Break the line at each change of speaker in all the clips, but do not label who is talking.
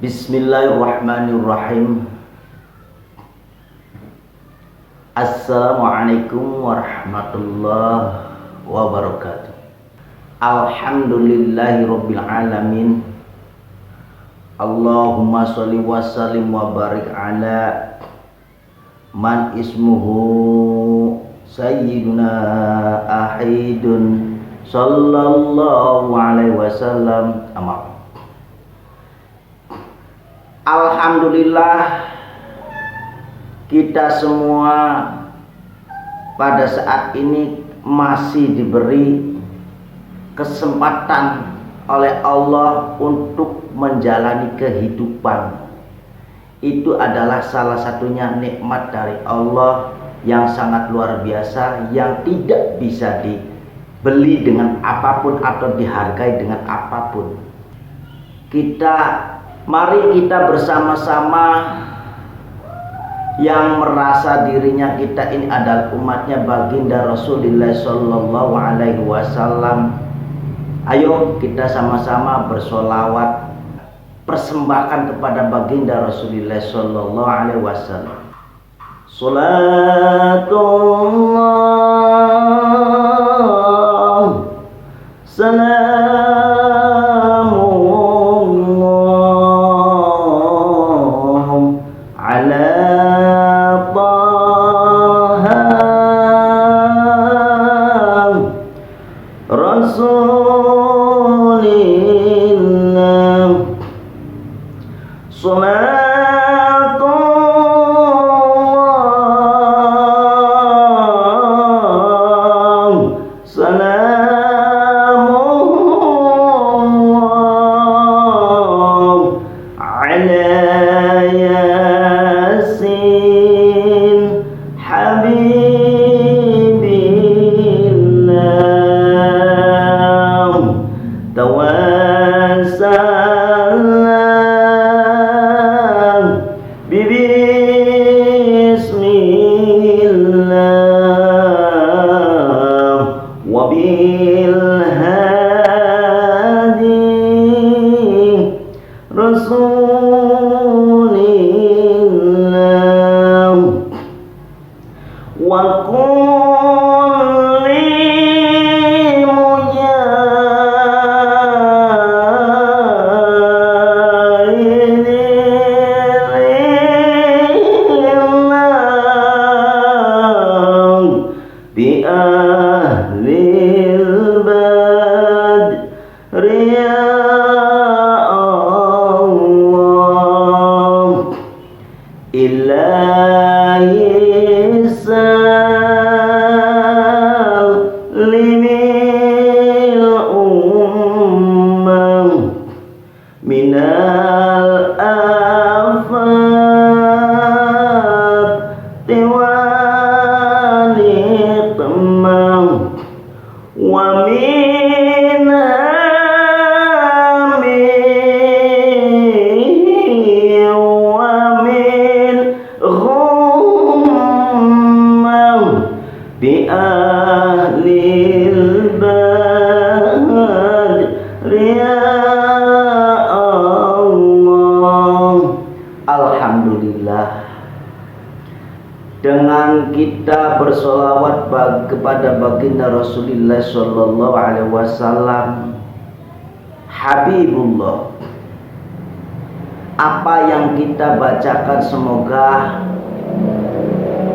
Bismillahirrahmanirrahim. Assalamualaikum warahmatullahi wabarakatuh. Alhamdulillahirabbil alamin. Allahumma sholli wa sallim wa barik ala man ismuhu sayyiduna ahidun sallallahu alaihi wasallam. Amin. Alhamdulillah, kita semua pada saat ini masih diberi kesempatan oleh Allah untuk menjalani kehidupan. Itu adalah salah satunya nikmat dari Allah yang sangat luar biasa, yang tidak bisa dibeli dengan apapun atau dihargai dengan apapun. Mari kita bersama-sama yang merasa dirinya kita ini adalah umatnya baginda Rasulullah Sallallahu Alaihi Wasallam. Ayo kita sama-sama bersolawat, persembahkan kepada baginda Rasulullah Sallallahu Alaihi Wasallam. Salatullah, dengan kita bersolawat kepada baginda Rasulullah Sallallahu Alaihi Wasallam, Habibullah, apa yang kita bacakan semoga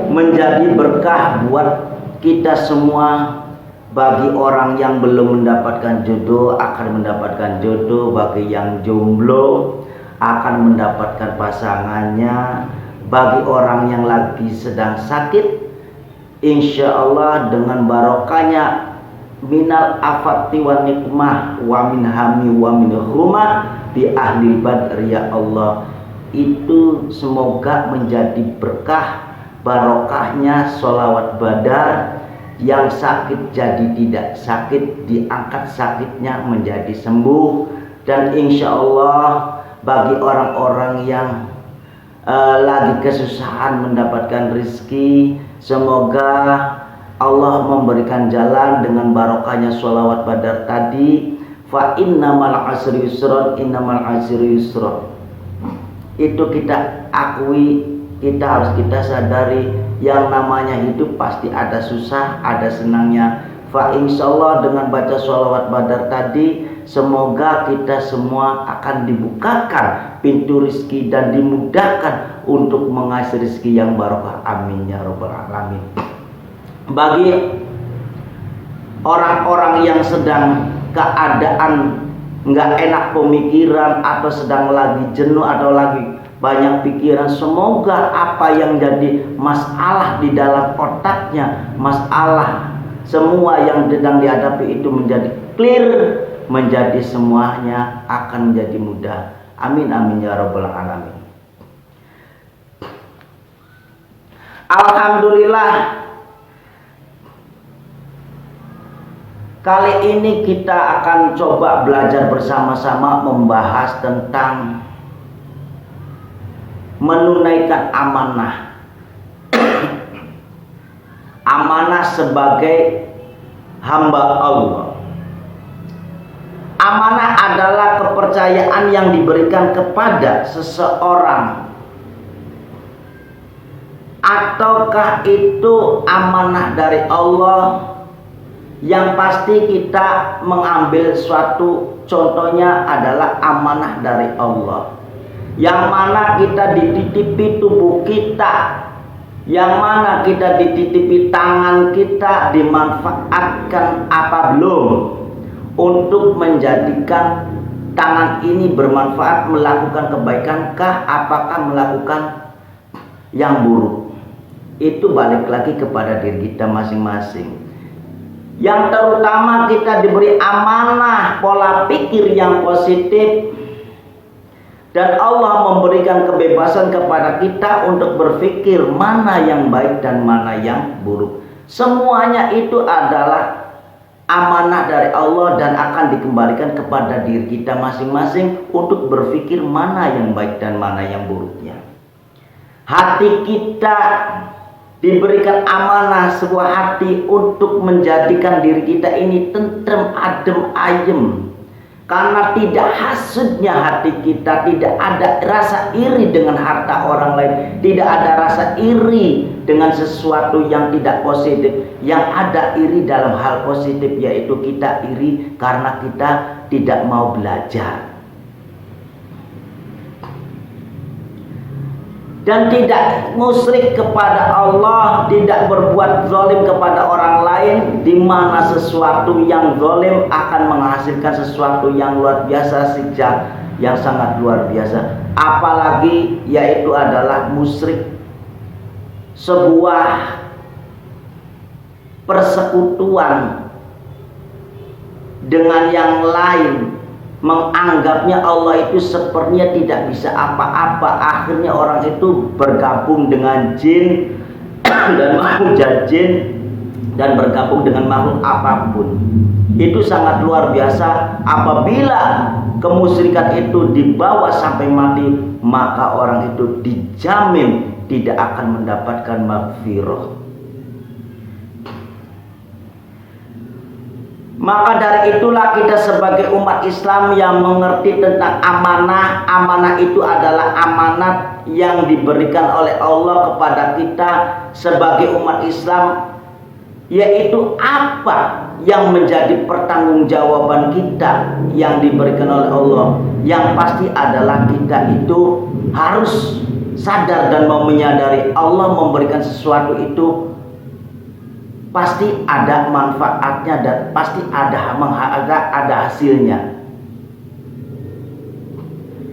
menjadi berkah buat kita semua. Bagi orang yang belum mendapatkan jodoh akan mendapatkan jodoh, bagi yang jomblo akan mendapatkan pasangannya, bagi orang yang lagi sedang sakit, insya Allah dengan barokahnya minal afati wa nikmah wa min hami wa min rumah di ahli badr, ya Allah, itu semoga menjadi berkah barokahnya sholawat badar. Yang sakit jadi tidak sakit, diangkat sakitnya menjadi sembuh. Dan insya Allah bagi orang-orang yang lagi kesusahan mendapatkan rezeki, semoga Allah memberikan jalan dengan barokahnya sholawat badar tadi. Fa innamal asri yusron, innamal asri yusron. itu kita akui, kita sadari yang namanya hidup pasti ada susah, ada senangnya. Fa insyaallah dengan baca sholawat badar tadi, semoga kita semua akan dibukakan pintu rezeki dan dimudahkan untuk mengais rezeki yang barokah. Amin ya rabbal alamin. Bagi orang-orang yang sedang keadaan nggak enak pemikiran, atau sedang lagi jenuh, atau lagi banyak pikiran, semoga apa yang jadi masalah di dalam otaknya, masalah semua yang sedang dihadapi itu menjadi clear, menjadi semuanya akan menjadi mudah. Amin amin ya rabbal alamin. Alhamdulillah, kali ini kita akan coba belajar bersama-sama membahas tentang menunaikan amanah. Amanah sebagai hamba Allah. Amanah adalah kepercayaan yang diberikan kepada seseorang, ataukah itu amanah dari Allah. Yang pasti kita mengambil suatu, contohnya adalah amanah dari Allah, yang mana kita dititipi tubuh kita, yang mana kita dititipi tangan kita, dimanfaatkan apa belum untuk menjadikan tangan ini bermanfaat, melakukan kebaikankah, apakah melakukan yang buruk. Itu balik lagi kepada diri kita masing-masing. Yang terutama kita diberi amanah pola pikir yang positif, dan Allah memberikan kebebasan kepada kita untuk berpikir mana yang baik dan mana yang buruk. Semuanya itu adalah amanah dari Allah dan akan dikembalikan kepada diri kita masing-masing untuk berpikir mana yang baik dan mana yang buruknya. Hati kita diberikan amanah, sebuah hati untuk menjadikan diri kita ini tentrem, adem, ayem. Karena tidak hasudnya hati kita, tidak ada rasa iri dengan harta orang lain, tidak ada rasa iri dengan sesuatu yang tidak positif. Yang ada iri dalam hal positif, yaitu kita iri karena kita tidak mau belajar dan tidak musyrik kepada Allah, tidak berbuat zalim kepada orang lain, di mana sesuatu yang zalim akan menghasilkan sesuatu yang luar biasa, siksa yang sangat luar biasa. Apalagi yaitu adalah musyrik, sebuah persekutuan dengan yang lain, menganggapnya Allah itu sepertinya tidak bisa apa-apa. Akhirnya orang itu bergabung dengan jin dan makhluk jin dan bergabung dengan makhluk apapun. Itu sangat luar biasa. Apabila kemusyrikan itu dibawa sampai mati, maka orang itu dijamin tidak akan mendapatkan maghfirah. Maka dari itulah kita sebagai umat Islam yang mengerti tentang amanah. Amanah itu adalah amanat yang diberikan oleh Allah kepada kita sebagai umat Islam, yaitu apa yang menjadi pertanggungjawaban kita yang diberikan oleh Allah. Yang pasti adalah kita itu harus sadar dan mau menyadari Allah memberikan sesuatu itu pasti ada manfaatnya dan pasti ada hasilnya.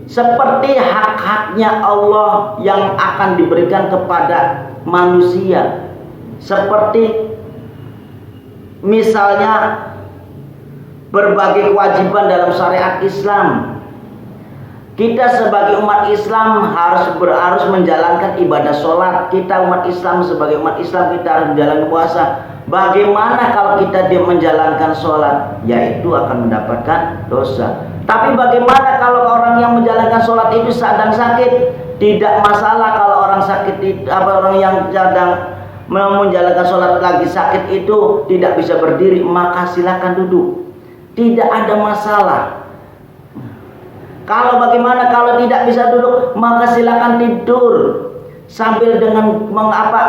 Seperti hak-haknya Allah yang akan diberikan kepada manusia. Seperti misalnya berbagai kewajiban dalam syariat Islam. Kita sebagai umat Islam harus menjalankan ibadah sholat. Kita umat Islam sebagai umat Islam kita harus menjalankan puasa. Bagaimana kalau kita menjalankan sholat? Yaitu akan mendapatkan dosa. Tapi bagaimana kalau orang yang menjalankan sholat itu sedang sakit? Tidak masalah kalau orang sakit itu, orang yang sedang menjalankan sholat lagi sakit itu tidak bisa berdiri, maka silakan duduk. Tidak ada masalah. Kalau bagaimana kalau tidak bisa duduk, maka silakan tidur sambil dengan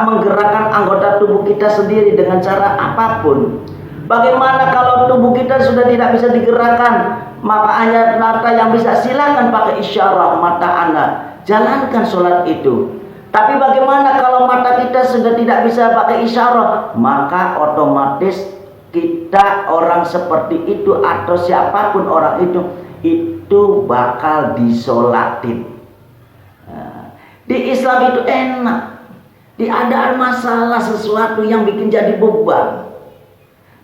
menggerakkan anggota tubuh kita sendiri dengan cara apapun. Bagaimana kalau tubuh kita sudah tidak bisa digerakkan, maka hanya mata yang bisa, silakan pakai isyarat mata Anda, jalankan sholat itu. Tapi bagaimana kalau mata kita sudah tidak bisa pakai isyarat, maka otomatis kita orang seperti itu atau siapapun orang itu bakal disolatin. Nah, di Islam itu enak. Tidak ada masalah sesuatu yang bikin jadi beban.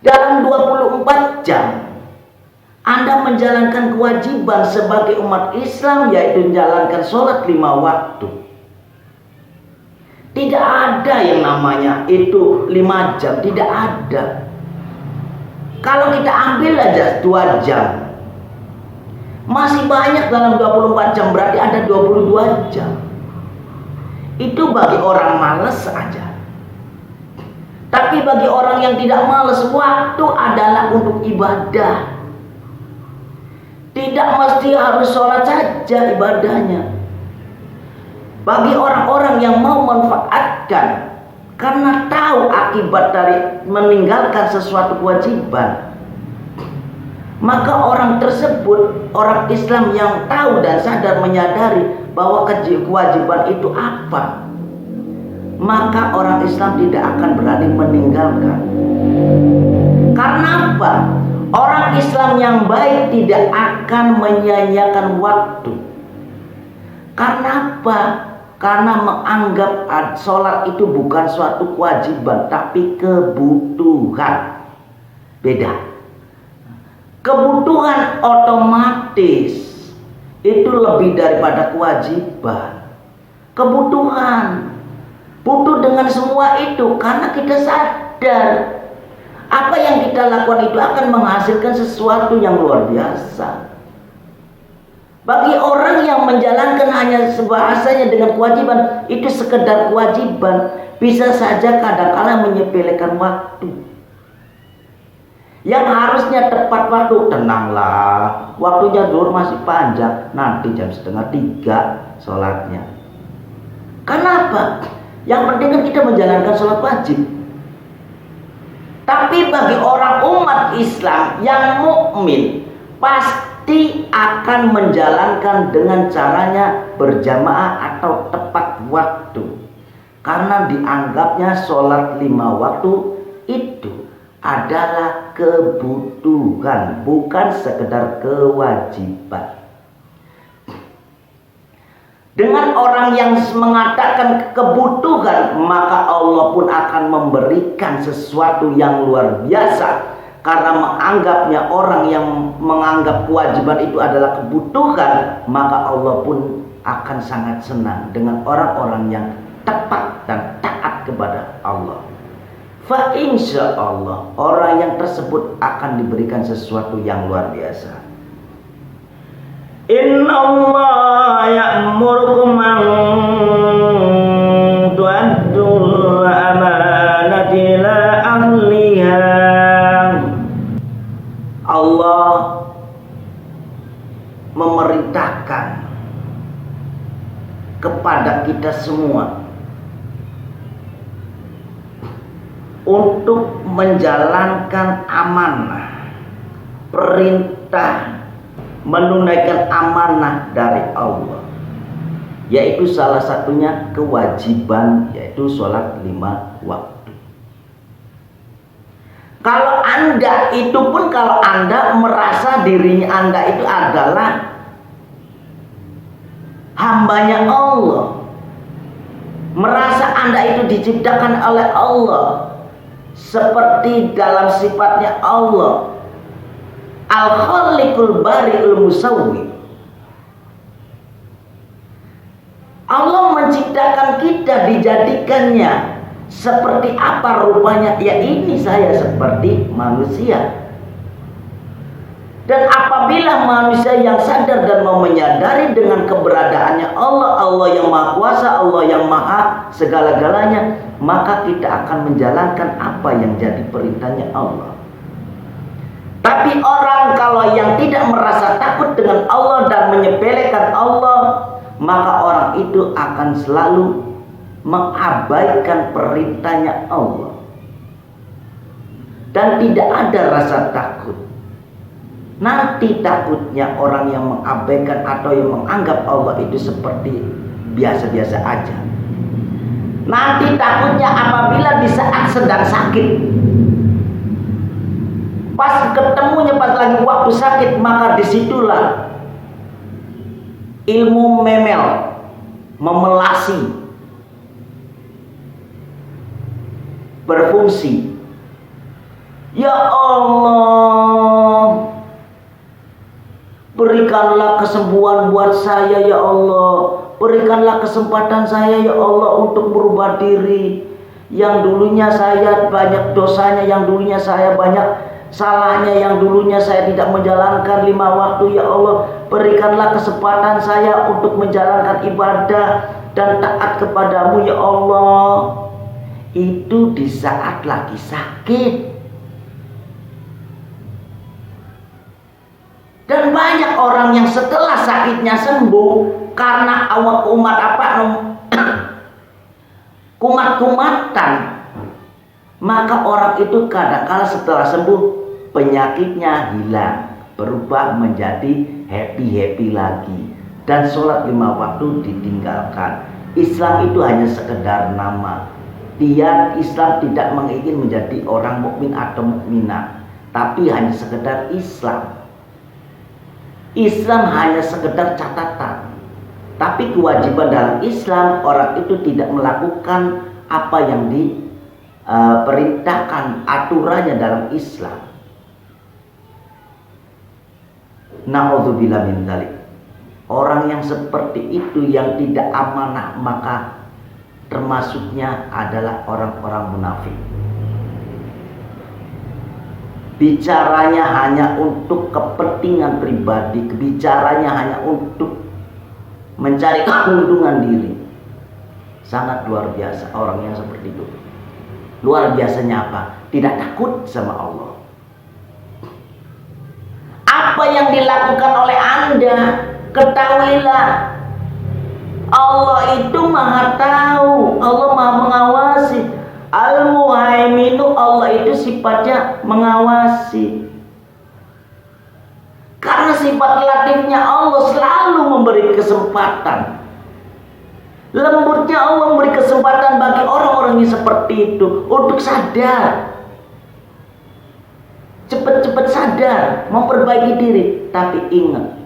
Dalam 24 jam Anda menjalankan kewajiban sebagai umat Islam, yaitu menjalankan sholat 5 waktu. Tidak ada yang namanya itu 5 jam, tidak ada. Kalau kita ambil aja 2 jam, masih banyak dalam 24 jam, berarti ada 22 jam. Itu bagi orang malas saja. Tapi bagi orang yang tidak malas, waktu adalah untuk ibadah. Tidak mesti harus sholat saja ibadahnya. Bagi orang-orang yang mau manfaatkan karena tahu akibat dari meninggalkan sesuatu kewajiban, maka orang tersebut, orang Islam yang tahu dan sadar menyadari bahwa kewajiban itu apa, maka orang Islam tidak akan berani meninggalkan. Karena apa? Orang Islam yang baik tidak akan menyia-nyiakan waktu. Karena apa? Karena menganggap sholat itu bukan suatu kewajiban, tapi kebutuhan. Beda. Kebutuhan otomatis itu lebih daripada kewajiban. Kebutuhan, butuh dengan semua itu karena kita sadar apa yang kita lakukan itu akan menghasilkan sesuatu yang luar biasa. Bagi orang yang menjalankan hanya bahasanya dengan kewajiban, itu sekedar kewajiban, bisa saja kadang-kala menyepelekan waktu. Yang harusnya tepat waktu, tenanglah, waktunya zuhur masih panjang, nanti jam 2:30 sholatnya. Kenapa? Yang penting kan kita menjalankan sholat wajib. Tapi bagi orang umat Islam yang mukmin, pasti akan menjalankan dengan caranya berjamaah atau tepat waktu. Karena dianggapnya sholat 5 waktu itu adalah kebutuhan, bukan sekedar kewajiban. Dengan orang yang mengatakan kebutuhan, maka Allah pun akan memberikan sesuatu yang luar biasa. Karena menganggapnya, orang yang menganggap kewajiban itu adalah kebutuhan, maka Allah pun akan sangat senang dengan orang-orang yang tepat dan taat kepada Allah. Fa insya Allah orang yang tersebut akan diberikan sesuatu yang luar biasa. Inna Allah ya'murukum an tu'addul amanati ila ahliha. Allah memerintahkan kepada kita semua untuk menjalankan amanah, perintah menunaikan amanah dari Allah, yaitu salah satunya kewajiban, yaitu sholat 5 waktu. Kalau Anda itu pun, kalau Anda merasa dirinya Anda itu adalah hambanya Allah, merasa Anda itu diciptakan oleh Allah seperti dalam sifatnya Allah, Al-Khaliqul Bari'ul Musawwir. Allah menciptakan kita, dijadikannya seperti apa rupanya? Ya ini saya seperti manusia. Dan apabila manusia yang sadar dan mau menyadari dengan keberadaannya Allah, Allah yang Maha Kuasa, Allah yang Maha segala-galanya, maka kita akan menjalankan apa yang jadi perintahnya Allah. Tapi orang kalau yang tidak merasa takut dengan Allah dan menyepelekan Allah, maka orang itu akan selalu mengabaikan perintahnya Allah dan tidak ada rasa takut. Nanti takutnya orang yang mengabaikan atau yang menganggap Allah itu seperti biasa-biasa aja. Nanti takutnya apabila di saat sedang sakit, pas ketemunya pas lagi waktu sakit, maka disitulah ilmu memelasi berfungsi. Ya Allah, berikanlah kesembuhan buat saya ya Allah. Berikanlah kesempatan saya ya Allah untuk berubah diri. Yang dulunya saya banyak dosanya, yang dulunya saya banyak salahnya, yang dulunya saya tidak menjalankan 5 waktu ya Allah. Berikanlah kesempatan saya untuk menjalankan ibadah dan taat kepadamu ya Allah. Itu di saat lagi sakit. Dan banyak orang yang setelah sakitnya sembuh karena kumat-kumatan, maka orang itu kadang-kala setelah sembuh penyakitnya hilang, berubah menjadi happy lagi, dan sholat 5 waktu ditinggalkan. Islam itu hanya sekedar nama. Islam tidak mengingin menjadi orang mukmin atau mukminah, tapi hanya sekedar Islam. Islam hanya sekedar catatan. Tapi kewajiban dalam Islam, orang itu tidak melakukan apa yang diperintahkan aturannya dalam Islam. Na'udzubillah min dzalik. Orang yang seperti itu yang tidak amanah, maka termasuknya adalah orang-orang munafik. Bicaranya hanya untuk kepentingan pribadi, bicaranya hanya untuk mencari keuntungan diri. Sangat luar biasa orang yang seperti itu. Luar biasanya apa? Tidak takut sama Allah. Apa yang dilakukan oleh Anda, ketahuilah Allah itu maha tahu, Allah maha mengawasi. Al-Muhaiminu, Allah itu sifatnya mengawasi. Karena sifat latifnya Allah selalu memberi kesempatan. Lembutnya Allah memberi kesempatan bagi orang-orang yang seperti itu untuk sadar. Cepat-cepat sadar, memperbaiki diri. Tapi ingat,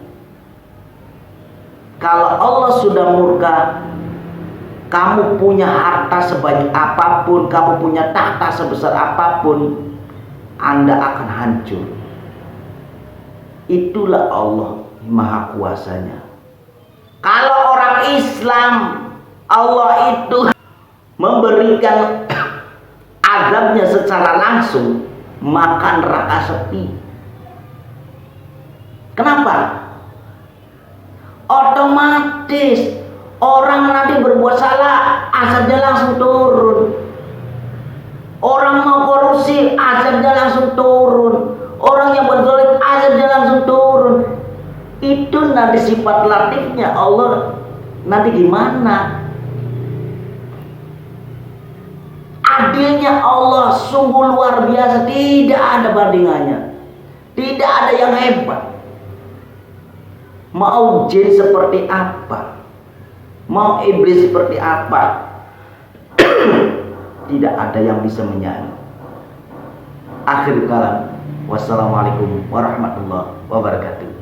kalau Allah sudah murka, kamu punya harta sebanyak apapun, kamu punya tahta sebesar apapun, Anda akan hancur. Itulah Allah Maha Kuasanya. Kalau orang Islam, Allah itu memberikan azabnya secara langsung, makan neraka sepi. Kenapa? Otomatis orang nanti berbuat salah, azabnya langsung turun. Orang mau korupsi, azabnya langsung turun. Orang yang berzalim, azabnya langsung turun. Itu nanti sifat latifnya Allah. Nanti gimana? Adilnya Allah sungguh luar biasa, tidak ada bandingannya. Tidak ada yang hebat. Mau jin seperti apa, mau iblis seperti apa, tidak ada yang bisa menyaingi. Akhir kalam, wassalamualaikum warahmatullahi wabarakatuh.